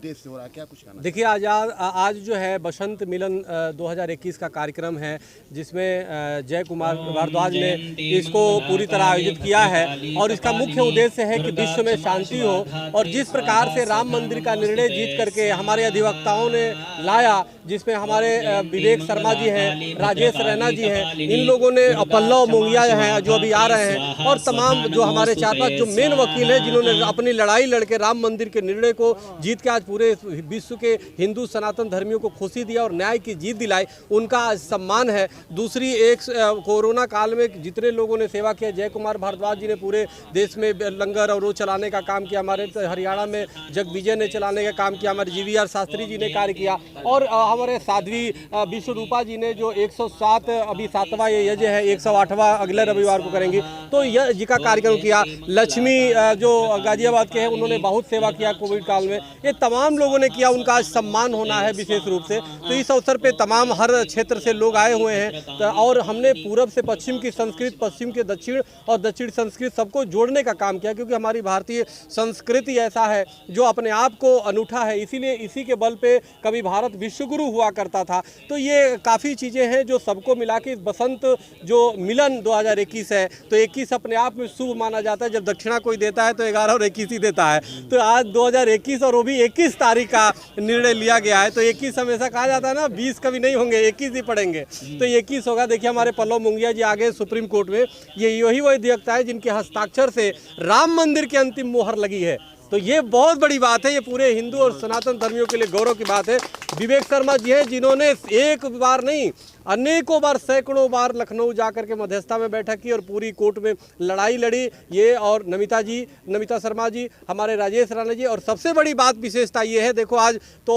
उद्देश्य से हो रहा है, क्या कुछ कहना? देखिए आज जो है बसंत मिलन 2021 का कार्यक्रम है, जिसमें जय कुमार भारद्वाज ने इसको पूरी तरह आयोजित किया है और इसका मुख्य उद्देश्य है कि विश्व में शांति हो। और जिस प्रकार से राम मंदिर का निर्णय जीत करके हमारे अधिवक्ताओं ने लाया, जिसमें हमारे विवेक शर्मा जी हैं, राजेश रैना जी हैं, इन लोगों ने पल्लव मोंगिया हैं जो अभी आ रहे हैं, और तमाम जो हमारे 4-5 जो मेन वकील हैं जिन्होंने अपनी लड़ाई लड़के राम मंदिर के निर्णय को जीत के आज पूरे विश्व के हिंदू सनातन धर्मियों को खुशी दिया और न्याय की जीत दिलाई, उनका आज सम्मान है। दूसरी एक कोरोना काल में जितने लोगों ने सेवा किया, जय कुमार भारद्वाज जी ने पूरे देश में लंगर और वो चलाने का काम किया, हमारे हरियाणा में जगविजय ने चलाने का काम किया, हमारे GVR शास्त्री जी ने कार्य किया, और हमारे साध्वी विश्वरूपा जी ने जो 107 अभी 7वां ये यज्ञ है, 108वां अगले रविवार को करेंगे, तो यज्ञ का कार्यक्रम किया। लक्ष्मी जो गाजियाबाद के हैं, उन्होंने बहुत सेवा किया कोविड काल में। ये तमाम लोगों ने किया, उनका आज सम्मान होना है विशेष रूप से। तो इस अवसर पे तमाम हर क्षेत्र से लोग आए हुए हैं और हमने पूरब से पश्चिम की संस्कृति, पश्चिम के दक्षिण और दक्षिण संस्कृति सबको जोड़ने का काम किया, क्योंकि हमारी भारतीय संस्कृति ऐसा है जो अपने आप को अनूठा है। इसीलिए इसी के बल पे कभी भारत विश्वगुरु हुआ करता था। तो ये काफ़ी चीज़ें हैं जो सबको मिला के बसंत जो मिलन 2021 है, तो 21 अपने आप में शुभ माना जाता है। जब दक्षिणा कोई देता है तो 11 और 21 ही देता है। तो आज 2021 और वो भी 21 तारीख का निर्णय लिया गया है। तो 21 हमेशा कहा जाता है ना, 20 कभी नहीं होंगे, 21 ही पढ़ेंगे, तो 21 होगा। देखिए हमारे पल्लव मोंगिया जी आगे सुप्रीम कोर्ट में, ये यही वही अधिवक्ता है जिनके हस्ताक्षर से राम मंदिर की अंतिम मोहर लगी है। तो ये बहुत बड़ी बात है, ये पूरे हिंदू और सनातन धर्मियों के लिए गौरव की बात है। विवेक शर्मा जी हैं जिन्होंने एक बार नहीं अनेकों बार, सैकड़ों बार लखनऊ जाकर के मध्यस्थता में बैठक की और पूरी कोर्ट में लड़ाई लड़ी, ये और नमिता शर्मा जी, हमारे राजेश राणा जी। और सबसे बड़ी बात विशेषता ये है, देखो आज तो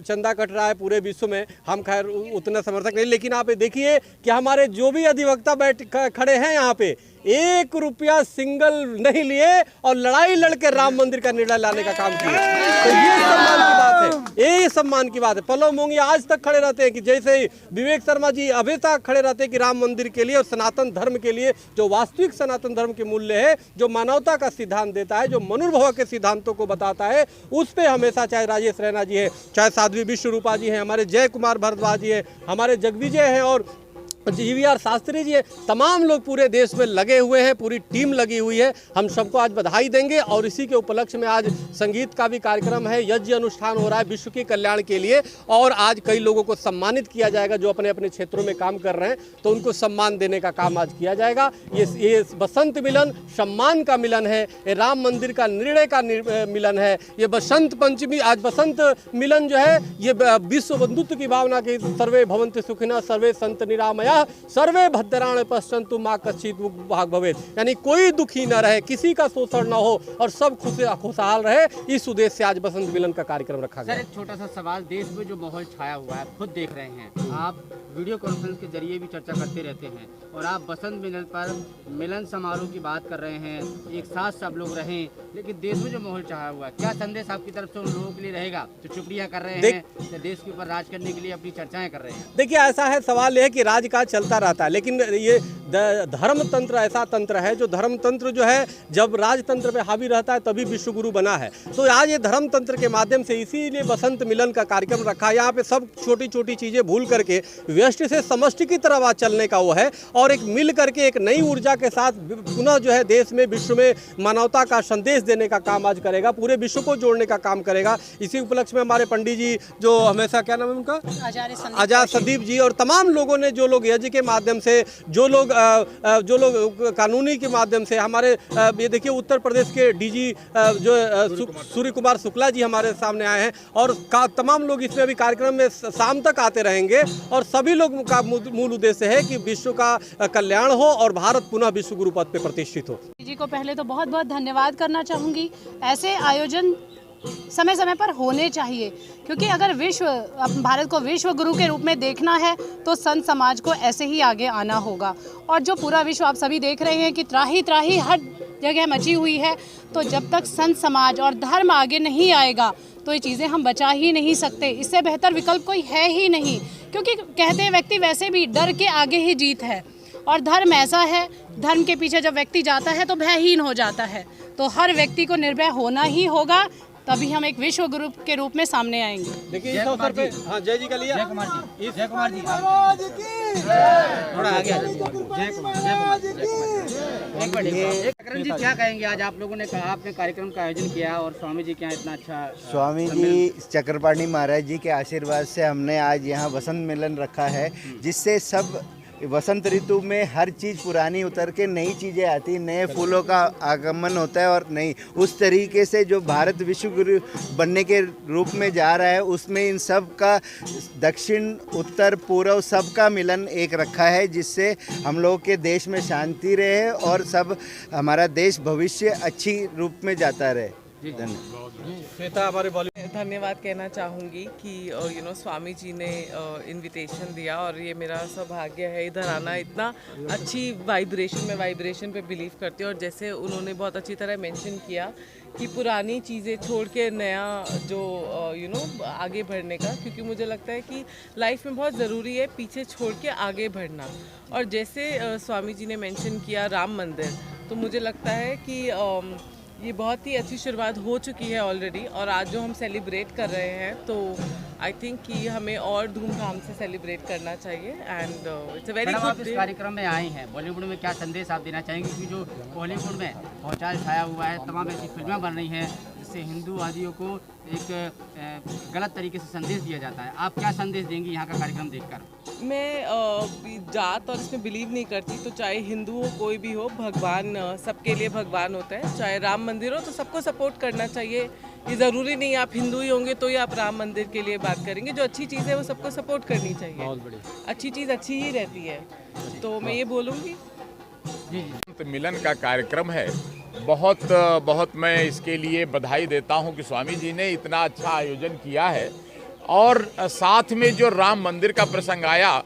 चंदा कट रहा है पूरे विश्व में, हम खैर उतने समर्थक नहीं, लेकिन आप देखिए कि हमारे जो भी अधिवक्ता खड़े हैं यहाँ पे, 1 रुपया सिंगल नहीं लिए और लड़ाई लड़के राम मंदिर का निर्णय लाने का काम किया। तो ये सम्मान की बात है, ये सम्मान की बात है। पल्लव मोंगिया आज तक खड़े रहते हैं कि जैसे विवेक शर्मा जी अभी तक खड़े रहते हैं कि राम मंदिर के लिए और सनातन धर्म के लिए, जो वास्तविक सनातन धर्म के मूल्य है, जो मानवता का सिद्धांत देता है, जो मनुर्भव के सिद्धांतों को बताता है, उस पर हमेशा, चाहे राजेश रैना जी है, चाहे साध्वी विश्वरूपा जी हैं, हमारे जय कुमार भारद्वाज जी हैं, हमारे जगविजय हैं और GVR शास्त्री जी है, तमाम लोग पूरे देश में लगे हुए हैं, पूरी टीम लगी हुई है। हम सबको आज बधाई देंगे और इसी के उपलक्ष्य में आज संगीत का भी कार्यक्रम है, यज्ञ अनुष्ठान हो रहा है विश्व के कल्याण के लिए, और आज कई लोगों को सम्मानित किया जाएगा जो अपने अपने क्षेत्रों में काम कर रहे हैं, तो उनको सम्मान देने का काम आज किया जाएगा। ये बसंत मिलन सम्मान का मिलन है, ये राम मंदिर का निर्णय का मिलन है, ये बसंत पंचमी, आज बसंत मिलन जो है ये विश्व बंधुत्व की भावना की, सर्वे भवन्तु सुखिनः सर्वे सन्तु निरामयाः सर्वे भद्राणि पश्यन्तु मा कश्चित् भाग् भवेत्, यानी कोई दुखी न रहे, किसी का शोषण न हो और सब खुशहाल रहे, इस उद्देश्य से आज बसंत मिलन का कार्यक्रम रखा गया। सर एक छोटा सा सवाल, देश में जो माहौल छाया हुआ है, खुद देख रहे हैं आप, वीडियो कॉन्फ्रेंस के जरिए भी चर्चा करते रहते हैं, और आप बसंत मिलन पर मिलन समारोह की बात कर रहे हैं, एक साथ सब लोग रहें, लेकिन देश में जो माहौल छाया हुआ है, क्या संदेश आपकी तरफ से उन लोगों के लिए रहेगा जो चुपड़ियाँ कर रहे हैं, देश के ऊपर राज करने के लिए अपनी चर्चाएं कर रहे हैं? देखिए ऐसा है, सवाल यह है कि राज काज चलता रहता है, लेकिन ये धर्म तंत्र ऐसा तंत्र है जो धर्म तंत्र जो है जब राजतंत्र पे हावी रहता है तभी विश्वगुरु बना है। तो आज ये धर्म तंत्र के माध्यम से इसीलिए बसंत मिलन का कार्यक्रम रखा है। यहाँ पे सब छोटी छोटी चीज़ें भूल करके व्यष्टि से समष्टि की तरफ आज चलने का वो है, और एक मिल करके एक नई ऊर्जा के साथ पुनः जो है देश में, विश्व में मानवता का संदेश देने का काम आज करेगा, पूरे विश्व को जोड़ने का काम करेगा। इसी उपलक्ष्य में हमारे पंडित जी जो हमेशा, क्या नाम है उनका, आचार्य संदीप जी, और तमाम लोगों ने, जो लोग यज्ञ के माध्यम से, जो लोग कानूनी के माध्यम से, हमारे ये देखिए उत्तर प्रदेश के DG जो सूर्य कुमार शुक्ला जी हमारे सामने आए हैं, और तमाम लोग इसमें अभी कार्यक्रम में शाम तक आते रहेंगे, और सभी लोग का मूल उद्देश्य है कि विश्व का कल्याण हो और भारत पुनः विश्व गुरु पद पे प्रतिष्ठित हो। जी को पहले तो बहुत बहुत धन्यवाद करना चाहूँगी। ऐसे आयोजन समय समय पर होने चाहिए, क्योंकि अगर भारत को विश्व गुरु के रूप में देखना है तो संत समाज को ऐसे ही आगे आना होगा। और जो पूरा विश्व आप सभी देख रहे हैं कि त्राही त्राही हर जगह मची हुई है, तो जब तक संत समाज और धर्म आगे नहीं आएगा तो ये चीज़ें हम बचा ही नहीं सकते। इससे बेहतर विकल्प कोई है ही नहीं, क्योंकि कहते हैं व्यक्ति वैसे भी डर के आगे ही जीत है, और धर्म ऐसा है, धर्म के पीछे जब व्यक्ति जाता है तो भयहीन हो जाता है। तो हर व्यक्ति को निर्भय होना ही होगा, तभी हम एक विश्व गुरु के रूप में सामने आएंगे। देखिए इस अवसर पे हाँ जय जी का लिया। जय कुमार जी, जय कुमार जी, थोड़ा आगे आ जाइए। जय कुमार, जय कुमार, जय कुमार। एक मिनट, चक्रन जी क्या कहेंगे? आज आप लोगों ने कहा आपने कार्यक्रम का आयोजन किया और स्वामी जी के यहाँ इतना अच्छा स्वामी जी चक्रपाणी महाराज जी के आशीर्वाद से हमने आज यहाँ वसंत मिलन रखा है, जिससे सब वसंत ऋतु में हर चीज़ पुरानी उतर के नई चीज़ें आती, नए फूलों का आगमन होता है और नई उस तरीके से जो भारत विश्व गुरु बनने के रूप में जा रहा है, उसमें इन सब का दक्षिण उत्तर पूर्व सबका मिलन एक रखा है, जिससे हम लोगों के देश में शांति रहे और सब हमारा देश भविष्य अच्छी रूप में जाता रहे। श्वेता हमारे धन्यवाद कहना चाहूँगी कि स्वामी जी ने इनविटेशन दिया और ये मेरा सौभाग्य है इधर आना। इतना अच्छी वाइब्रेशन पे बिलीव करती हूँ और जैसे उन्होंने बहुत अच्छी तरह मेंशन किया कि पुरानी चीज़ें छोड़ के नया जो आगे बढ़ने का, क्योंकि मुझे लगता है कि लाइफ में बहुत ज़रूरी है पीछे छोड़ के आगे बढ़ना। और जैसे स्वामी जी ने मेंशन किया राम मंदिर, तो मुझे लगता है कि ये बहुत ही अच्छी शुरुआत हो चुकी है ऑलरेडी और आज जो हम सेलिब्रेट कर रहे हैं तो आई थिंक कि हमें और धूमधाम से सेलिब्रेट करना चाहिए and it's a very good. आप इस कार्यक्रम में आए हैं, बॉलीवुड में क्या संदेश आप देना चाहेंगे? क्योंकि जो बॉलीवुड में भौचाल छाया हुआ है, तमाम ऐसी फिल्में बन रही हैं जिससे हिंदूवादियों को एक गलत तरीके से संदेश दिया जाता है। आप क्या संदेश देंगी यहाँ का कार्यक्रम देखकर? मैं जात और इसमें बिलीव नहीं करती, तो चाहे हिंदू हो कोई भी हो, भगवान सबके लिए भगवान होता है। चाहे राम मंदिर हो तो सबको सपोर्ट करना चाहिए। ये ज़रूरी नहीं आप हिंदू ही होंगे तो ही आप राम मंदिर के लिए बात करेंगे। जो अच्छी चीज़ है वो सबको सपोर्ट करनी चाहिए। बहुत बढ़िया, अच्छी चीज़ अच्छी ही रहती है, तो मैं ये बोलूँगी। मिलन का कार्यक्रम है, बहुत मैं इसके लिए बधाई देता हूं कि स्वामी जी ने इतना अच्छा आयोजन किया है। और साथ में जो राम मंदिर का प्रसंग आया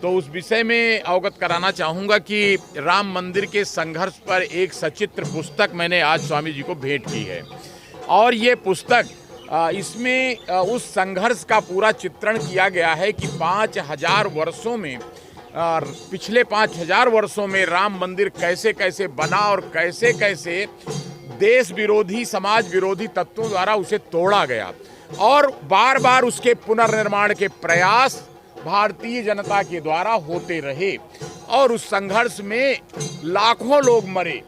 तो उस विषय में अवगत कराना चाहूँगा कि राम मंदिर के संघर्ष पर एक सचित्र पुस्तक मैंने आज स्वामी जी को भेंट की है और ये पुस्तक इसमें उस संघर्ष का पूरा चित्रण किया गया है कि 5000 वर्षों में पिछले 5000 वर्षों में राम मंदिर कैसे कैसे बना और कैसे कैसे देश विरोधी समाज विरोधी तत्वों द्वारा उसे तोड़ा गया और बार बार उसके पुनर्निर्माण के प्रयास भारतीय जनता के द्वारा होते रहे और उस संघर्ष में लाखों लोग मरे।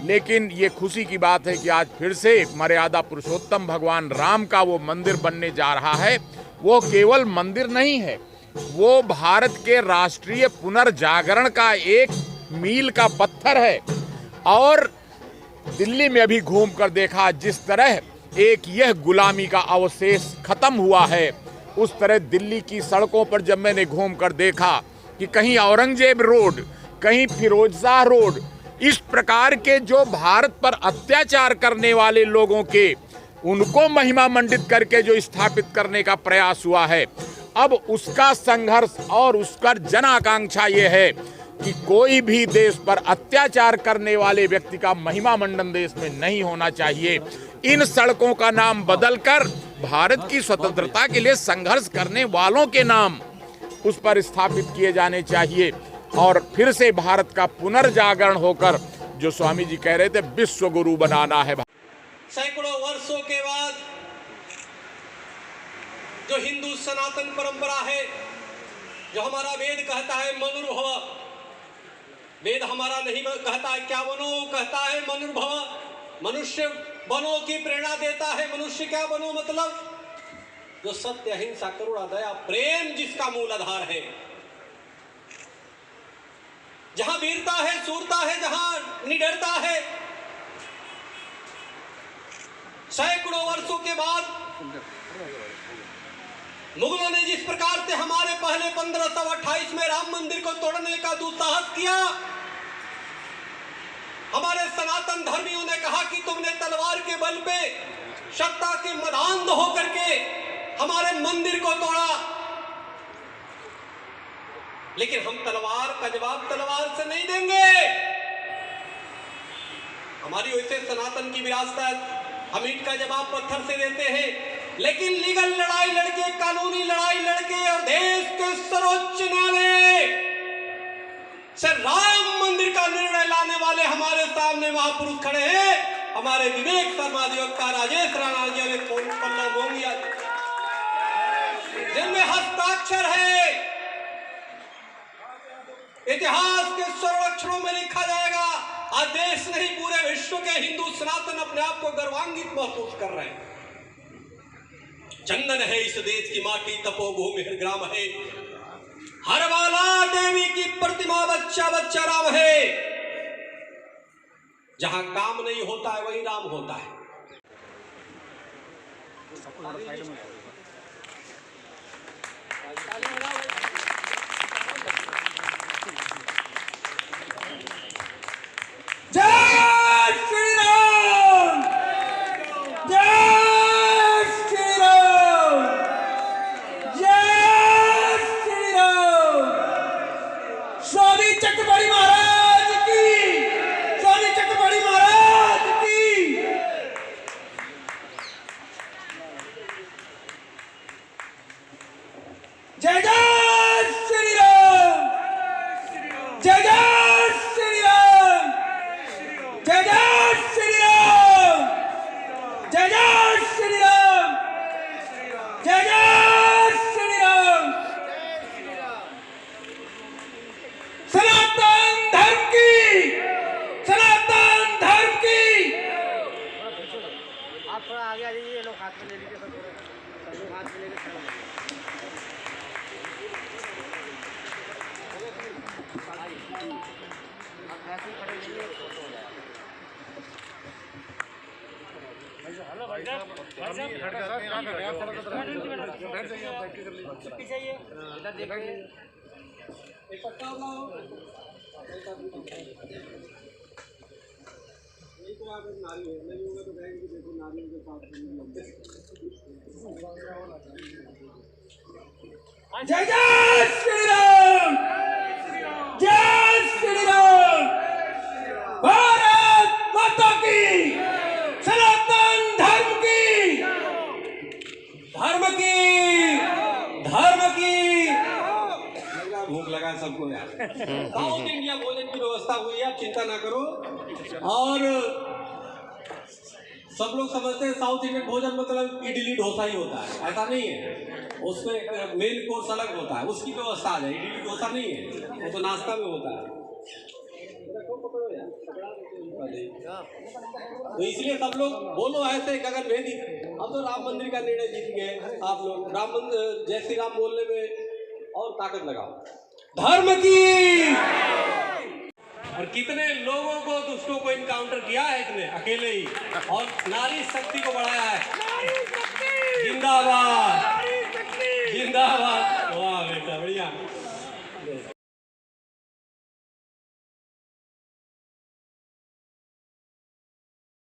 लेकिन ये खुशी की बात है कि आज फिर से मर्यादा पुरुषोत्तम भगवान राम का वो मंदिर बनने जा रहा है। वो केवल मंदिर नहीं है, वो भारत के राष्ट्रीय पुनर्जागरण का एक मील का पत्थर है। और दिल्ली में अभी घूम कर देखा, जिस तरह एक यह गुलामी का अवशेष खत्म हुआ है, उस तरह दिल्ली की सड़कों पर जब मैंने घूम कर देखा कि कहीं औरंगजेब रोड, कहीं फिरोजशाह रोड, इस प्रकार के जो भारत पर अत्याचार करने वाले लोगों के उनको महिमा मंडित करके जो स्थापित करने का प्रयास हुआ है, अब उसका संघर्ष और उसका जन आकांक्षा ये है कि कोई भी देश पर अत्याचार करने वाले व्यक्ति का महिमा मंडन देश में नहीं होना चाहिए। इन सड़कों का नाम बदलकर भारत की स्वतंत्रता के लिए संघर्ष करने वालों के नाम उस पर स्थापित किए जाने चाहिए और फिर से भारत का पुनर्जागरण होकर जो स्वामी जी कह रहे थे विश्व गुरु बनाना है। सैकड़ों वर्षों के बाद जो हिंदू सनातन परंपरा है, जो हमारा वेद कहता है मनुर्भव, वेद हमारा नहीं कहता है क्या बनो, कहता है मनुर्भव, मनुष्य बनो की प्रेरणा देता है। मनुष्य क्या बनो मतलब जो सत्य अहिंसा करुणा दया प्रेम जिसका मूल आधार है। जहां वीरता है, सूरता है, जहां निडरता है। सैकड़ों वर्षों के बाद मुगलों ने जिस प्रकार से हमारे पहले 1528 में राम मंदिर को तोड़ने का दुस्साहस किया, हमारे सनातन धर्मियों ने कहा कि तुमने तलवार के बल पे सत्ता के मदान्ध होकर के हमारे मंदिर को तोड़ा, लेकिन हम तलवार का जवाब तलवार से नहीं देंगे। हमारी वैसे सनातन की विरासत, हम ईंट का जवाब पत्थर से देते हैं, लेकिन लीगल लड़ाई लड़के, कानूनी लड़ाई लड़के और देश के सर्वोच्च न्यायालय से राम मंदिर का निर्णय लाने वाले हमारे सामने महापुरुष खड़े हैं। हमारे विवेक शर्मा अधिवक्ता राजेश राणा जी ने पल्लव मोंगिया जिनमें हस्ताक्षर है। इतिहास के स्वर्ण अक्षरों में लिखा जाएगा, आज देश नहीं पूरे विश्व के हिंदू सनातन अपने आप को गर्वान्वित महसूस कर रहे हैं। चंदन है इस देश की माटी, तपोभूमि हर ग्राम है, हर बाला देवी की प्रतिमा, बच्चा बच्चा राम है। जहां काम नहीं होता है वही राम होता है। जय श्री राम, जय श्री राम, जय श्री राम। स्वामी चक्रपाणी महाराज की, स्वामी चक्रपाणी महाराज की। जय जय श्री राम, जय जय श्री राम, जय जय श्री राम, जय जय श्री राम, जय जय श्री राम। सनातन धर्म की, सनातन धर्म की। आप थोड़ा आगे आ जाइए, ये लोग हाथ में ले लीजिए, सब लोग हाथ में लेके खड़े हो जाइए। आप ऐसे ही खड़े रहिए, फोटो हो जाएगा। इधर देखिए, जय जय श्री राम, जय श्री राम। भारत माता की, सनातन धर्म की, धर्म की, धर्म की। भूख लगा सबको यार। साउथ इंडिया भोजन की व्यवस्था हुई है, आप चिंता ना करो। और सब लोग समझते हैं साउथ इंडियन भोजन मतलब इडली डोसा ही होता है, ऐसा नहीं है। उसमें मेन कोर्स अलग होता है, उसकी व्यवस्था है। इडली डोसा नहीं है, वो तो नाश्ता में होता है। तो इसलिए सब लोग बोलो ऐसे गगन भेदी। अब तो राम मंदिर का निर्णय जीत गए आप लोग। राम मंदिर, जय श्री राम बोलने में और ताकत लगाओ। धर्म की। और कितने लोगों को, दुष्टों को इनकाउंटर किया है इसने अकेले ही, और नारी शक्ति को बढ़ाया है। जिंदाबाद।